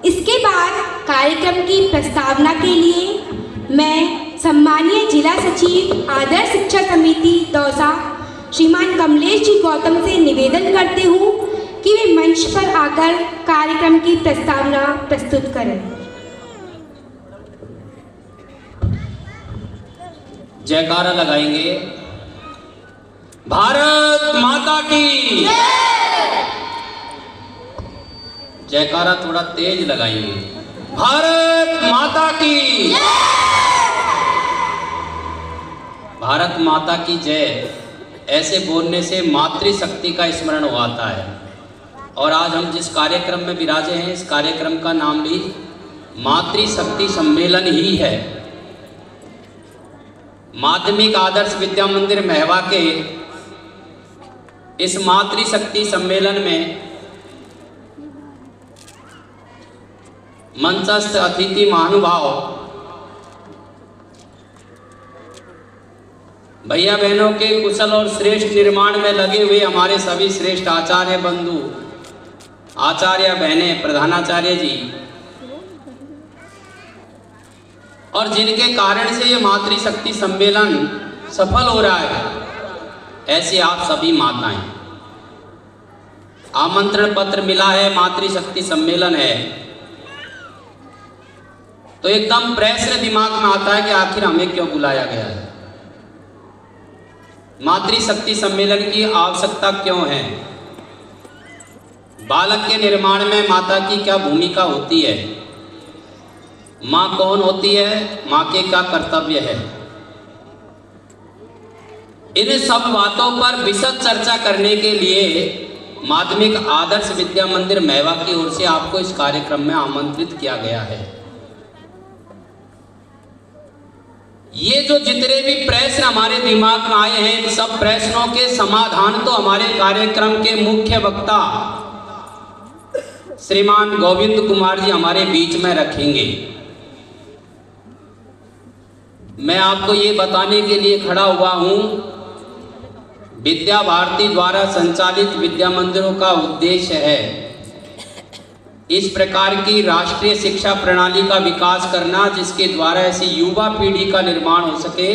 इसके बाद कार्यक्रम की प्रस्तावना के लिए मैं सम्मानीय जिला सचिव आदर्श शिक्षा समिति दौसा श्रीमान कमलेश जी गौतम से निवेदन करती हूँ कि वे मंच पर आकर कार्यक्रम की प्रस्तावना प्रस्तुत करें। जयकारा लगाएंगे। भारत माता की जयकारा थोड़ा तेज लगाएंगे। भारत माता की भारत माता की जय ऐसे बोलने से मातृशक्ति का स्मरण हो आता है। और आज हम जिस कार्यक्रम में विराजे हैं, इस कार्यक्रम का नाम भी मातृशक्ति सम्मेलन ही है। माध्यमिक आदर्श विद्या मंदिर महवा के इस मातृशक्ति सम्मेलन में मंचस्थ अतिथि महानुभाव, भैया बहनों के कुशल और श्रेष्ठ निर्माण में लगे हुए हमारे सभी श्रेष्ठ आचार्य बंधु, आचार्य बहनें, प्रधानाचार्य जी, और जिनके कारण से ये मातृशक्ति सम्मेलन सफल हो रहा है, ऐसे आप सभी माताएं। आमंत्रण पत्र मिला है, मातृशक्ति सम्मेलन है, तो एकदम प्रश्न दिमाग में आता है कि आखिर हमें क्यों बुलाया गया है। मातृशक्ति सम्मेलन की आवश्यकता क्यों है? बालक के निर्माण में माता की क्या भूमिका होती है? माँ कौन होती है? माँ के क्या कर्तव्य है? इन सब बातों पर विशद चर्चा करने के लिए माध्यमिक आदर्श विद्या मंदिर महवा की ओर से आपको इस कार्यक्रम में आमंत्रित किया गया है। ये जो जितने भी प्रश्न हमारे दिमाग में आए हैं, इन सब प्रश्नों के समाधान तो हमारे कार्यक्रम के मुख्य वक्ता श्रीमान गोविंद कुमार जी हमारे बीच में रखेंगे। मैं आपको ये बताने के लिए खड़ा हुआ हूं, विद्या भारती द्वारा संचालित विद्या मंदिरों का उद्देश्य है इस प्रकार की राष्ट्रीय शिक्षा प्रणाली का विकास करना, जिसके द्वारा ऐसी युवा पीढ़ी का निर्माण हो सके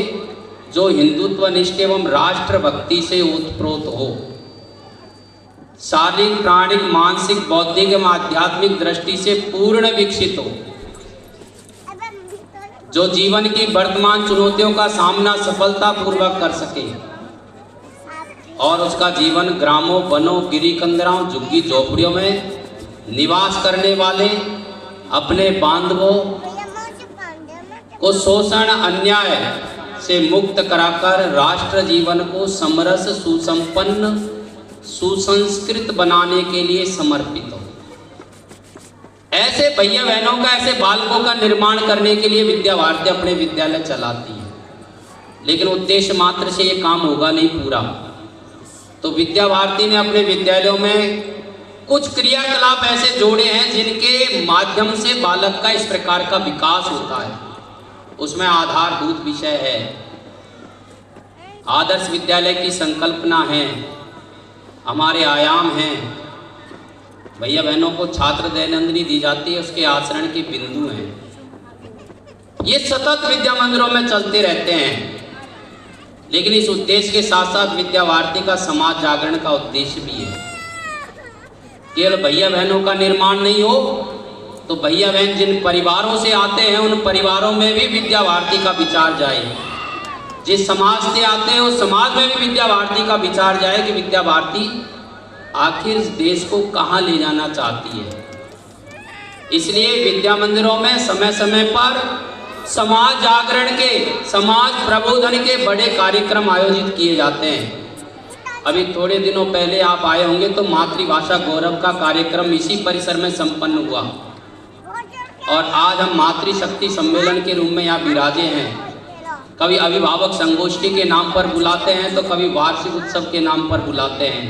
जो हिंदुत्वनिष्ठ एवं राष्ट्रभक्ति से ओतप्रोत हो, शारीरिक, प्राणिक, मानसिक, बौद्धिक एवं आध्यात्मिक दृष्टि से पूर्ण विकसित हो, जो जीवन की वर्तमान चुनौतियों का सामना सफलतापूर्वक कर सके और उसका जीवन ग्रामों, वनों, गिरी कंदराओं, झुग्गी झोपड़ियों में निवास करने वाले अपने बांधवों को शोषण, अन्याय से मुक्त कराकर राष्ट्र जीवन को समरस, सुसंपन्न, सुसंस्कृत बनाने के लिए समर्पित हो। ऐसे भैया बहनों का, ऐसे बालकों का निर्माण करने के लिए विद्या भारती अपने विद्यालय चलाती है। लेकिन उद्देश्य मात्र से ये काम होगा नहीं पूरा, तो विद्या भारती ने अपने विद्यालयों में कुछ क्रियाकलाप ऐसे जोड़े हैं जिनके माध्यम से बालक का इस प्रकार का विकास होता है। उसमें आधारभूत विषय है, आदर्श विद्यालय की संकल्पना है, हमारे आयाम हैं, भैया बहनों को छात्र दैनंदिनी दी जाती है, उसके आचरण के बिंदु हैं। ये सतत विद्या मंदिरों में चलते रहते हैं। लेकिन इस उद्देश्य के साथ साथ विद्या भारती का समाज जागरण का उद्देश्य भी है। केवल भैया बहनों का निर्माण नहीं हो, तो भैया बहन जिन परिवारों से आते हैं उन परिवारों में भी विद्या भारती का विचार जाए। जिस समाज से आते हैं उस समाज में भी विद्या भारती का विचार जाए कि विद्या भारती आखिर इस देश को कहाँ ले जाना चाहती है। इसलिए विद्या मंदिरों में समय समय पर समाज जागरण के, समाज प्रबोधन के बड़े कार्यक्रम आयोजित किए जाते हैं। अभी थोड़े दिनों पहले आप आए होंगे तो मातृभाषा गौरव का कार्यक्रम इसी परिसर में संपन्न हुआ। और आज हम मातृशक्ति सम्मेलन के रूप में यहाँ विराजे हैं। कभी अभिभावक संगोष्ठी के नाम पर बुलाते हैं, तो कभी वार्षिक उत्सव के नाम पर बुलाते हैं,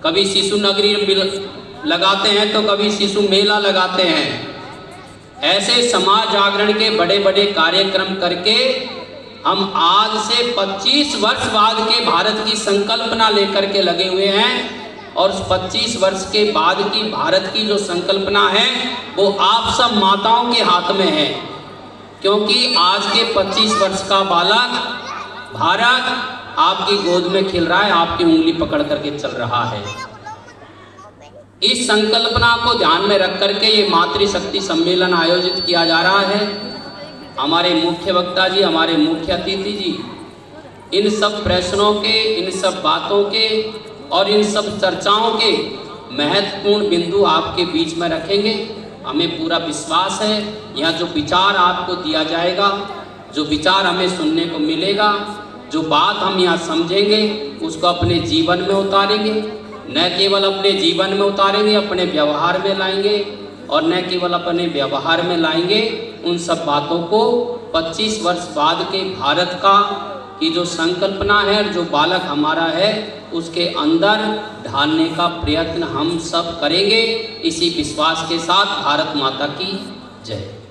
कभी शिशु नगरी लगाते हैं, तो कभी शिशु मेला लगाते हैं। ऐसे समाज जागरण के बड़े बड़े कार्यक्रम करके हम आज से 25 वर्ष बाद के भारत की संकल्पना लेकर के लगे हुए हैं और 25 वर्ष के बाद की भारत की जो संकल्पना है वो आप सब माताओं के हाथ में है, क्योंकि आज के 25 वर्ष का बालक भारत आपकी गोद में खिल रहा है, आपकी उंगली पकड़ करके चल रहा है। इस संकल्पना को ध्यान में रख करके ये मातृशक्ति सम्मेलन आयोजित किया जा रहा है। हमारे मुख्य वक्ता जी, हमारे मुख्य अतिथि जी इन सब प्रश्नों के, इन सब बातों के और इन सब चर्चाओं के महत्वपूर्ण बिंदु आपके बीच में रखेंगे। हमें पूरा विश्वास है यहाँ जो विचार आपको दिया जाएगा, जो विचार हमें सुनने को मिलेगा, जो बात हम यहाँ समझेंगे उसको अपने जीवन में उतारेंगे। न केवल अपने जीवन में उतारेंगे, अपने व्यवहार में लाएंगे, और न केवल अपने व्यवहार में लाएंगे उन सब बातों को 25 वर्ष बाद के भारत का की जो संकल्पना है, जो बालक हमारा है, उसके अंदर ढालने का प्रयत्न हम सब करेंगे। इसी विश्वास के साथ भारत माता की जय।